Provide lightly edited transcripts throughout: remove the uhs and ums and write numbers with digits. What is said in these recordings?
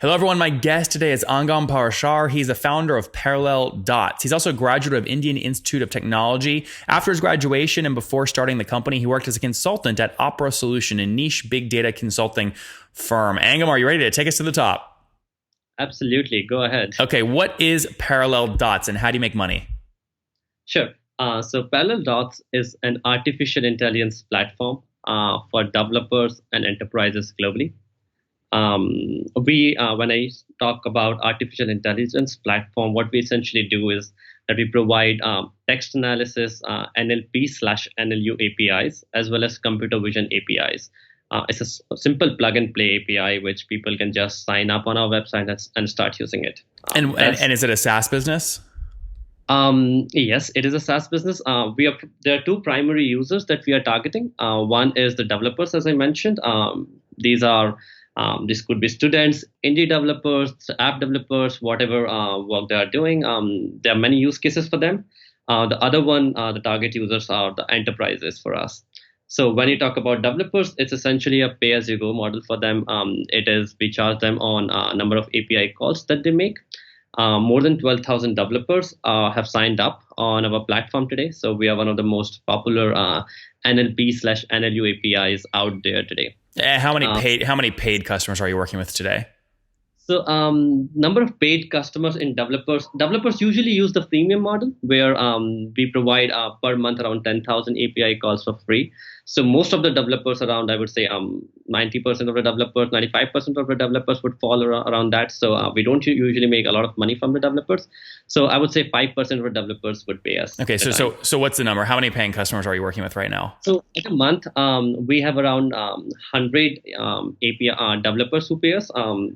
Hello, everyone. My guest today is Angam Parashar. He's the founder of ParallelDots. He's also a graduate of Indian Institute of Technology. After his graduation and before starting the company, he worked as a consultant at Opera Solution, a niche big data consulting firm. Angam, are you ready to take us to the top? Absolutely. Go ahead. Okay, what is ParallelDots and how do you make money? Sure. So ParallelDots is an artificial intelligence platform for developers and enterprises globally. When I talk about artificial intelligence platform, what we essentially do is that we provide text analysis, NLP/NLU APIs, as well as computer vision APIs. It's a simple plug and play API which people can just sign up on our website and start using it. And is it a SaaS business? Yes, it is a SaaS business. There are two primary users that we are targeting. One is the developers, as I mentioned. This could be students, indie developers, app developers, whatever work they are doing. There are many use cases for them. The other one, the target users are the enterprises for us. So when you talk about developers, it's essentially a pay-as-you-go model for them. We charge them on a number of API calls that they make. More than 12,000 developers have signed up on our platform today. So we are one of the most popular NLP/NLU APIs out there today. How many paid customers are you working with today? So number of paid customers in developers usually use the freemium model where we provide per month around 10,000 API calls for free. So most of the developers around, I would say 90% of the developers, 95% of the developers would fall around that. So we don't usually make a lot of money from the developers. So I would say 5% of the developers would pay us. Okay, so what's the number? How many paying customers are you working with right now? So in a month, we have around 100 API developers who pay us.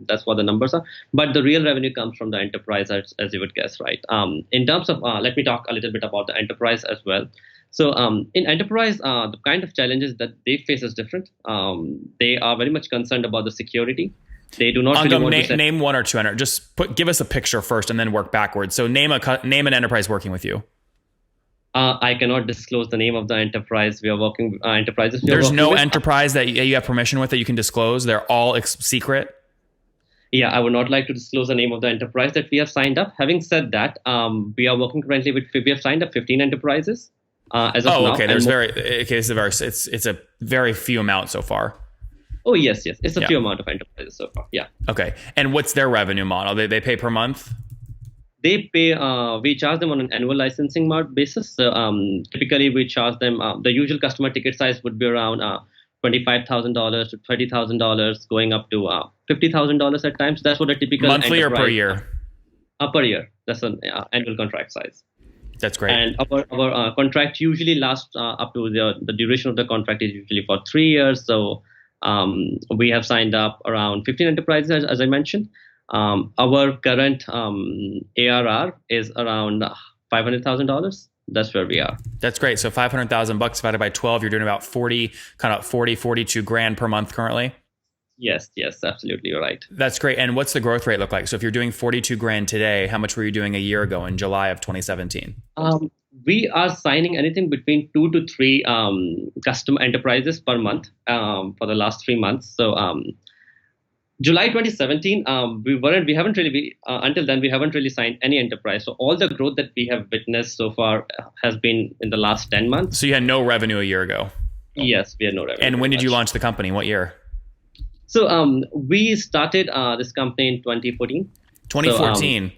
That's what the numbers are. But the real revenue comes from the enterprise, as you would guess, right? In terms of, let me talk a little bit about the enterprise as well. So in enterprise, the kind of challenges that they face is different. They are very much concerned about the security. They do not really want to name one or two. Give us a picture first and then work backwards. So name an enterprise working with you. I cannot disclose the name of the enterprise we are working enterprises. There's no enterprise that you have permission with that you can disclose. They're all secret. Yeah, I would not like to disclose the name of the enterprise that we have signed up. Having said that, we are working currently we have signed up 15 enterprises. As of now. Okay. It's a very few amount so far. Oh yes, it's a few amount of enterprises so far. Yeah. Okay. And what's their revenue model? They pay per month? They pay. We charge them on an annual licensing basis. So typically we charge them. The usual customer ticket size would be around $25,000 to $30,000, going up to $50,000 at times. That's what a typical monthly or per year. Per year. That's an annual contract size. That's great. And our contract usually lasts up to the duration of the contract is usually for 3 years. So we have signed up around 15 enterprises, as I mentioned. Our current ARR is around $500,000. That's where we are. That's great. So $500,000 divided by 12, you're doing about 42 grand per month currently. Yes, absolutely. You're right. That's great. And what's the growth rate look like? So if you're doing 42 grand today, how much were you doing a year ago in July of 2017? We are signing anything between 2 to 3 customer enterprises per month for the last 3 months. So July 2017, until then, we haven't really signed any enterprise. So all the growth that we have witnessed so far has been in the last 10 months. So you had no revenue a year ago? Yes, we had no revenue. And when did you launch the company? What year? So we started this company in 2014. 2014.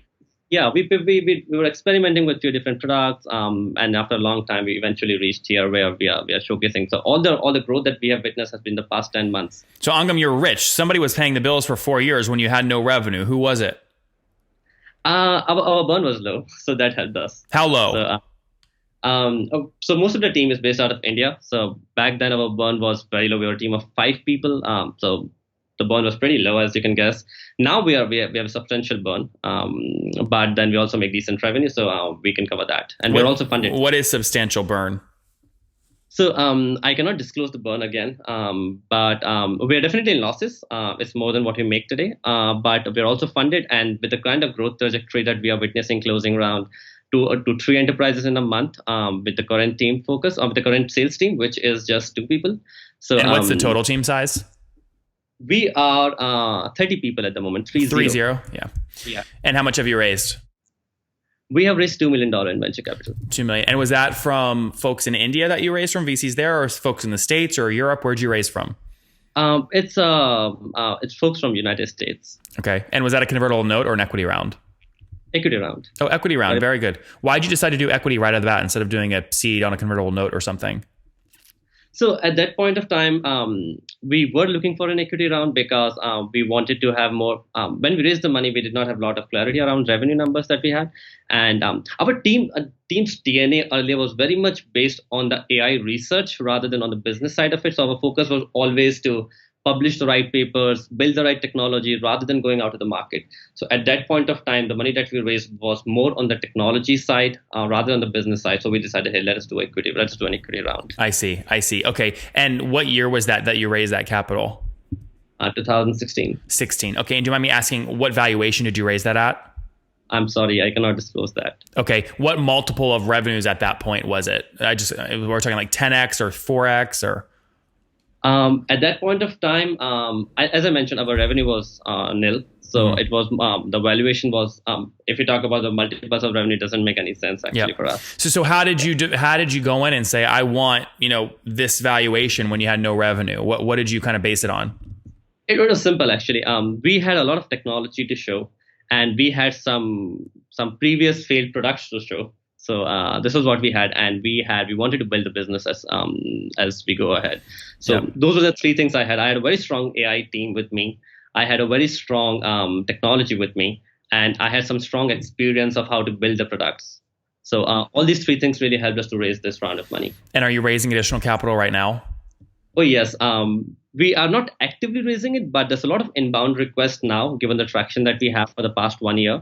So, we were experimenting with a few different products, and after a long time, we eventually reached here where we are showcasing. So all the growth that we have witnessed has been the past 10 months. So Angam, you're rich. Somebody was paying the bills for 4 years when you had no revenue. Who was it? Our burn was low, so that helped us. How low? So most of the team is based out of India. So back then our burn was very low. We were a team of 5 people. So the burn was pretty low, as you can guess. Now we have a substantial burn, but then we also make decent revenue, so we can cover that. And we're also funded. What is substantial burn? So I cannot disclose the burn again, but we are definitely in losses. It's more than what we make today, but we're also funded. And with the kind of growth trajectory that we are witnessing, closing around 2 to 3 enterprises in a month with the current team focus, with the current sales team, which is just 2 people. So and what's the total team size? We are 30 people at the moment. 30. Yeah. Yeah. And how much have you raised? We have raised $2 million in venture capital. 2 million. And was that from folks in India that you raised from, VCs there, or folks in the States or Europe? Where'd you raise from? It's folks from United States. Okay. And was that a convertible note or an equity round? Equity round. Oh, equity round. Very good. Why did you decide to do equity right out of the bat instead of doing a seed on a convertible note or something? So at that point of time, we were looking for an equity round because we wanted to have more. When we raised the money, we did not have a lot of clarity around revenue numbers that we had, and our team's DNA earlier was very much based on the AI research rather than on the business side of it. So our focus was always to publish the right papers, build the right technology, rather than going out to the market. So at that point of time, the money that we raised was more on the technology side rather than the business side. So we decided, hey, let's do equity. Let's do an equity round. I see. Okay. And what year was that you raised that capital? 2016. 16. Okay. And do you mind me asking, what valuation did you raise that at? I'm sorry, I cannot disclose that. Okay. What multiple of revenues at that point was it? We're talking like 10x or 4x or? At that point of time, as I mentioned, our revenue was nil. So it was the valuation was, if you talk about the multiples of revenue, it doesn't make any sense actually for us. So how did you go in and say, I want, this valuation when you had no revenue? What did you kind of base it on? It was simple actually. We had a lot of technology to show, and we had some previous failed products to show. So this is what we had, and we wanted to build the business as we go ahead. So those are the three things I had. I had a very strong AI team with me. I had a very strong technology with me, and I had some strong experience of how to build the products. So all these three things really helped us to raise this round of money. And are you raising additional capital right now? Oh yes, we are not actively raising it, but there's a lot of inbound requests now, given the traction that we have for the past 1 year.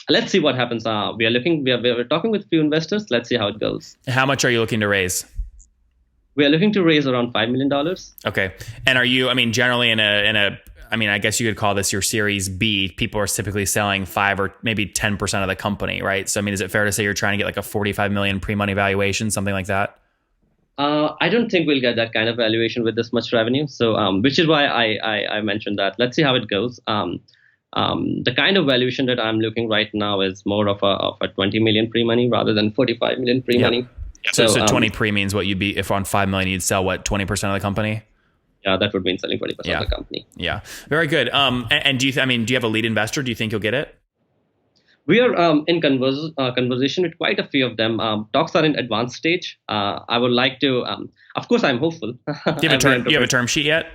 Let's see what happens. We're talking with a few investors. Let's see how it goes. How much are you looking to raise? We are looking to raise around $5 million. Okay. And are you, generally I guess you could call this your Series B. People are typically selling 5 or maybe 10% of the company, right? So, is it fair to say you're trying to get like a 45 million pre-money valuation, something like that? I don't think we'll get that kind of valuation with this much revenue. So, which is why I mentioned that. Let's see how it goes. The kind of valuation that I'm looking right now is more of a 20 million pre-money rather than 45 million pre-money. Yep. So 20 pre means what you'd be, if on 5 million, you'd sell what, 20% of the company? Yeah, that would mean selling 20% of the company. Yeah. Very good. And do you have a lead investor? Do you think you'll get it? We are in conversation with quite a few of them. Talks are in advanced stage. I would like to, of course, I'm hopeful. Do you have a term sheet yet?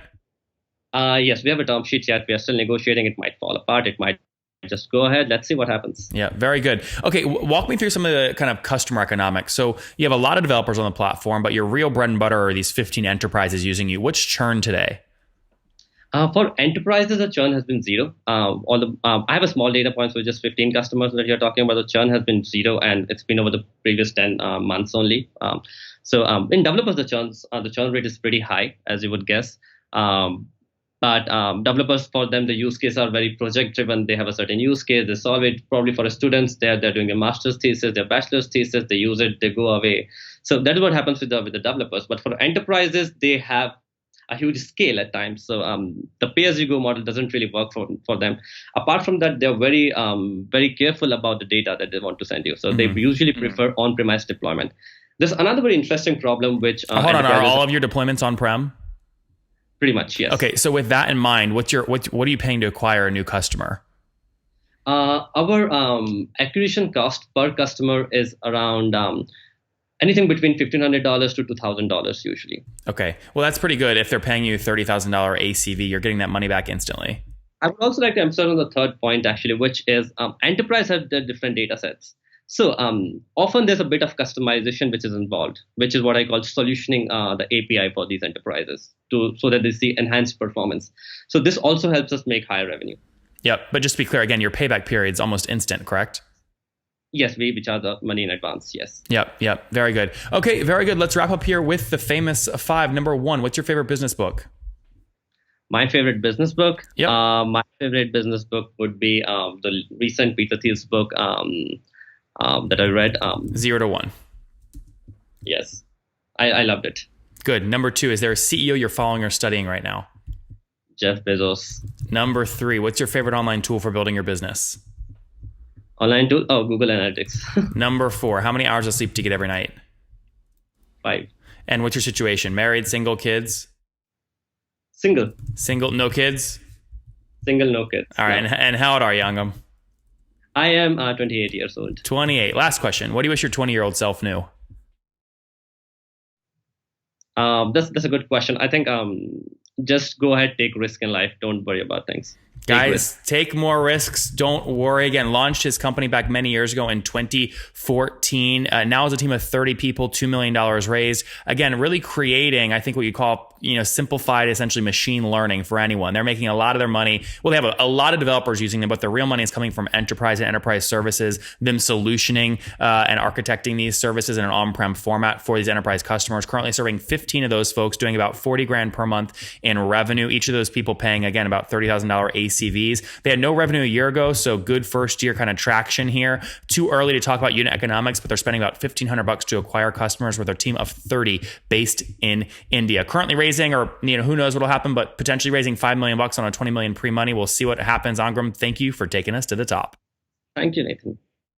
Yes, we have a term sheet yet. We are still negotiating. It might fall apart. It might just go ahead. Let's see what happens. Yeah, very good. Okay, walk me through some of the kind of customer economics. So you have a lot of developers on the platform, but your real bread and butter are these 15 enterprises using you. What's churn today? For enterprises, the churn has been zero. I have a small data point, so just 15 customers that you're talking about. The churn has been zero, and it's been over the previous 10 months only. So in developers, the churn rate is pretty high, as you would guess. But developers, for them, the use cases are very project driven. They have a certain use case. They solve it. Probably for students, they're doing a master's thesis, their bachelor's thesis. They use it. They go away. So that is what happens with the developers. But for enterprises, they have a huge scale at times. So the pay-as-you-go model doesn't really work for them. Apart from that, they're very very careful about the data that they want to send you. So they usually prefer on-premise deployment. There's another very interesting problem which hold on, are all of your deployments on-prem? Pretty much, yes. Okay, so with that in mind, what are you paying to acquire a new customer? Our acquisition cost per customer is around anything between $1,500 to $2,000 usually. Okay, well that's pretty good. If they're paying you $30,000 ACV, you're getting that money back instantly. I would also like to emphasize on the third point actually, which is enterprise have their different data sets. So often there's a bit of customization which is involved, which is what I call solutioning the API for these enterprises so that they see enhanced performance. So this also helps us make higher revenue. Yep. But just to be clear, again, your payback period is almost instant, correct? Yes, we charge the money in advance. Yes. Yep. Very good. Okay, very good. Let's wrap up here with the famous 5. Number 1, what's your favorite business book? My favorite business book? Yep. My favorite business book would be the recent Peter Thiel's book, that I read. 0 to 1. Yes, I loved it. Good. Number 2, is there a CEO you're following or studying right now? Jeff Bezos. Number 3, what's your favorite online tool for building your business? Online tool? Oh, Google Analytics. Number 4, how many hours of sleep do you get every night? 5. And what's your situation? Married, single, kids? Single. Single, no kids? Single, no kids. All right. No. And how old are you, Angam? I am 28 years old. 28. Last question. What do you wish your 20-year-old self knew? That's a good question. I think just go ahead, take risk in life. Don't worry about things. Guys, take more risks. Don't worry. Again, launched his company back many years ago in 2014. Now is a team of 30 people, $2 million raised. Again, really creating, I think, what you call, simplified, essentially machine learning for anyone. They're making a lot of their money. Well, they have a lot of developers using them, but the real money is coming from enterprise and enterprise services, them solutioning and architecting these services in an on-prem format for these enterprise customers. Currently serving 15 of those folks, doing about 40 grand per month in revenue. Each of those people paying, again, about $30,000 ACVs. They had no revenue a year ago, so good first year kind of traction here. Too early to talk about unit economics, but they're spending about $1,500 to acquire customers with their team of 30 based in India. Currently raising, or who knows what'll happen, but potentially raising $5 million on a $20 million pre-money. We'll see what happens. Angam, thank you for taking us to the top. Thank you, Nathan.